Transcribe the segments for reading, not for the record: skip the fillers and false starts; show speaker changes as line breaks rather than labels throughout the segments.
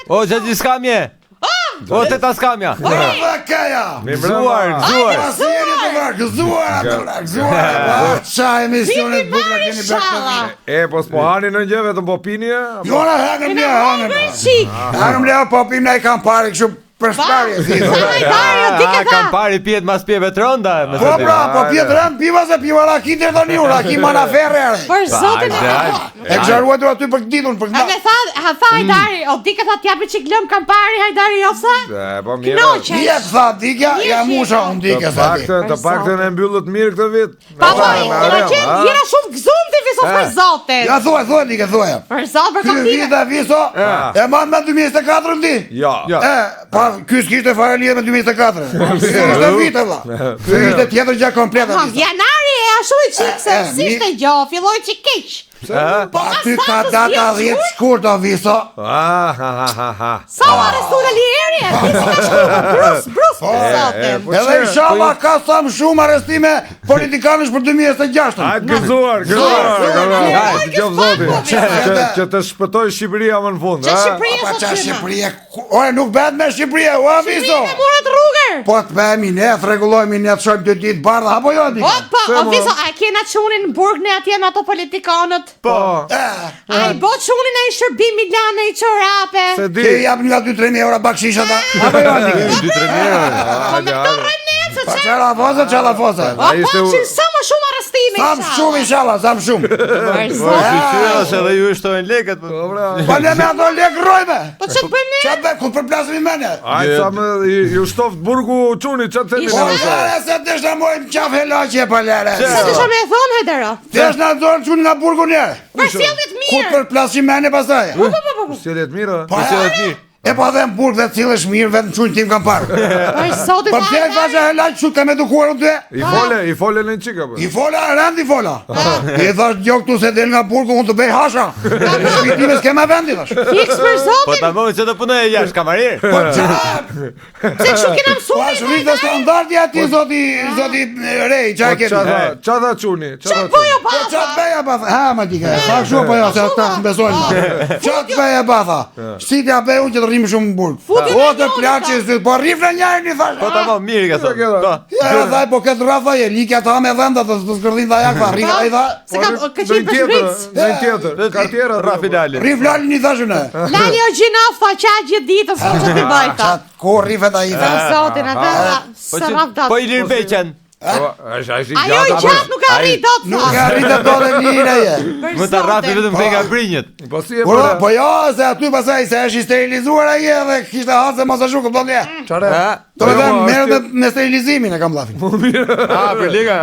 O, Gjaxhi skamje. O, teta skamja.
Kaja.
Gëzuar.
Pasjeri të vërë, gëzuar. Qa emisionet bukra keni bërë.
Po s'po hani në gjë vetëm po pini e?
Jona hangëm një hangëm. Hangëm një po pim në i kam pari këshu për shparje.
Kam pari pjet mas pjeve të rënda.
Po pra, po pjet rënd, piva se piva raki të të një, raki mana ferre.
Për zotin
e kësharuetur aty për ditun, për
A me tha Hajdari, o dike tha t'japi që glëm kam pari Hajdari ose?
Po mirë.
Dike tha, dike, ja musha unë dike sa dike.
Të paktën e mbyllët mirë këtë vit.
Pa po, jena shumë gëzum të viso për zotin.
Ja thuaj dike, thuaj.
Për zot, për
Ky
kapitën.
vit e viso, e man me 2024 ndi?
Ja.
Pa, ky s'kishte fare lidhe me 2024. Ishte vite vlla. Ky ishte tjetër gjë komplete.
Janari e ashtu i qikse, si ishte gjo, filloj që kiq.
Pa ty ka data 10 shkurt o viso.
Sa u arrestu në Lieri, brus për zotin.
Edhe inshallah ka sa më shumë arrestime politikanësh për 2026.
Gëzuar. Dëgjoj zoti. Që të shpëtoj Shqipëria më në fund.
Që Shqipëria
Pa
sot
qa
qyma.
Shqipëria, ore nuk bet me Shqipëria, o viso.
Shqipëria me muret rrugër.
Po të bëhemi ne, të rregullojmë ne të shojmë 2 ditë bardha, apo jo di?
Po, o viso, a kena qunin në burg në atje në ato politikanët?
Po.
A i bo qunin e i shërbim Milane i qorape?
Se di.
Ti jap nga 2-3 euro bakshisha ta. Apo jo di?
2-3 euro.
Po me këto rënecë,
Pa
që?
qala fosa.
O po që sa më shumë arrestime
Sa më shumë inshallah, sa më shumë.
Për
Po,
zotin.
shqyra se dhe ju shtojnë lekët.
Pa ne me ato lek rojme.
Po që të bëjmë ne?
Qa be, ku përplasëm i mene?
Ai sa më ju shtoft burgu çuni ç'a themi
Ishte-
ne ose.
Lere, se të shna mojmë qaf helaqje pa lere.
Sa të shumë e thonë, Hajdara?
Të shna dorë qunë nga burgu njerë.
Për sjelljet
Ku
mirë.
përplasim mene pasaj?
Sjelljet mirë.
Po e pa dhe në burg dhe cilësh mirë, vetëm qunë tim kam parë.
Për zotin.
Po pje e thashe helaq që kam edukuar u ty?
I fole në çika po.
I fola, rend i fola. I thash gjo këtu se del nga burgu, unë të bëj hasha. Shpitime s'kema vendi, thash.
Fiks për
Po
zotin.
ta mojë që të punoj e jashtë kamarir.
Po qa?
Se kështu kena
Po
mësuar.
ashtë rritë standardi ati zoti rej, qa e kemi?
Ç'a dha çuni?
Çfarë bëjo
Po qa
basa?
të beja batha? Ha, ma dike, sa kështu po jo, se ata të besojnë. Qa të beja batha? Si t'ja bej unë që të rrimë shumë në burg.
Futi
O
në
të
njoni,
plaqë, po rrif në njërë një thash.
Po ta mo, mirë ka thonë. Po.
Ja, thaj, po këtë rafa je, likja ta me dhenda të skërdhin dhe jak, tha, rrif, a i tha,
Se ka qenë për shpritës.
Në tjetër. Kartiera
Rafi Dali.
rrif lalë një thashën e.
Lali o gjinof, tha qa gjithë ditës, po që t'i bëjta.
Ko rrifet a i
Për
tha.
zotin, atë
Po
së
që-
rafdat.
po i lirë beqen.
Është ai
Ajo i gjatë nuk arrit dot,
Nuk
tha.
ka rritë do dhe lire je.
Për
Më ta rafi
zotin.
vetëm te nga brinjët.
Po si e
Po
bëre?
jo, se aty pasaj se është i sterilizuar a je dhe kishte hatë se mos a shukë, do nje.
Çare?
Do me dhe merë me sterilizimin e kam lafin.
Ah, për liga.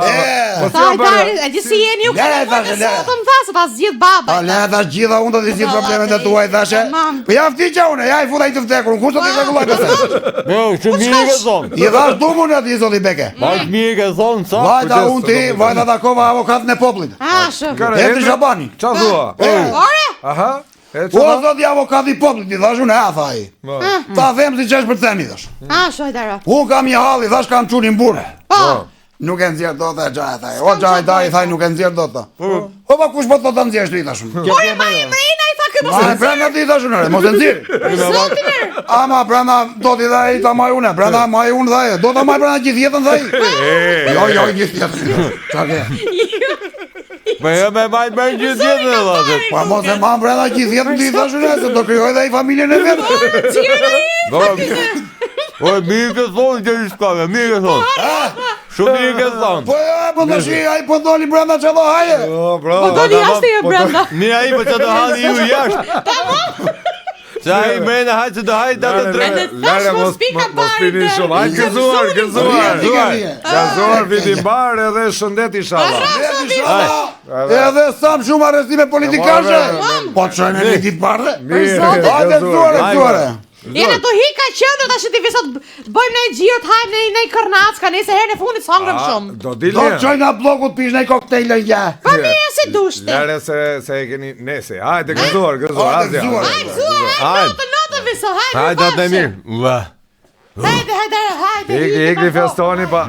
E,
Tha Hajdari, e di si jeni ju
Lere,
këtë
thashe,
mëjtë
lere.
sotën, tha, se ta zgjidh baba.
a le thash gjitha unë do t'i zhjith problemet e tuaj, thashe.
Tamam.
Po ja fti qa une, ja i futa i të vdekur, unë kush do t'i regulloj pëse.
Jo, shumë mirë ka thonë.
I thash du mu në t'i zoti beke.
Vajt mirë ka thonë, sa?
Vajta unë ti, vajta takova avokatën e poplit.
Ashë.
E të Shabani.
Ç'a thua?
Ore?
Aha. E
O,
ç'a?
zoti avokati i poplit, i thash unë, tha i. Ta them si qesh për themi, thash.
Ashë, Hajdara.
Unë kam një halli, thash kam qunin burë.
Po.
Nuk e nxjerr dot e xhaj thaj. O xhaj dai thaj nuk e nxjerr dot. Po pa kush po të ta nxjerrsh ti tash.
Ore, ma i mrejna i tha këtë
Ma e brenda ti tash unë, mos e nxjerr.
Për zotin e.
Ama brenda do ti dhaj ta maj unë, brenda maj unë dhaj. Do ta maj brenda gjithë jetën dhaj. Jo, gjithë jetën. Çka ke?
Po jo me majt me gjithë jetën e vazet.
Po mos e mam brenda gjithë jetën ti tash unë, se do krijoj dhe i familjen e vet.
O, mirë ka thonë që i shkave, mirë ka thonë. Shumë mirë ka thonë.
Po jo, po tash ai po doli brenda çdo haje.
Oh, bro.
Po do li jashtë e brenda.
Mirë ai po që do hani ju jashtë. Sa i mrena hajtë që do hajtë datë të drejtë.
Thash mos pika
Mos pini shumë. Ai gëzuar. Gëzuar viti mbar edhe shëndet inshallah.
Edhe sa më shumë arrestime politikanshe. Po çojmë në ditë bardhë. Hajde zuare.
Jena të hika qëndër tash ti visat bëjmë në gjiro të hajmë në kërnacka, nëse herën e fundit s'hangrëm shumë.
Do
Do
dilni.
të çoj nga bllokut pish në koktejl ja.
Pa mirë si dushti.
Lere se e keni nese. Hajde gëzuar,
Hajde,
azja.
gëzuar.
Hajde zuar, notë viso, hajde.
Hajtë datë e mirë. Ua.
Hajde,
Ikri festoni pa.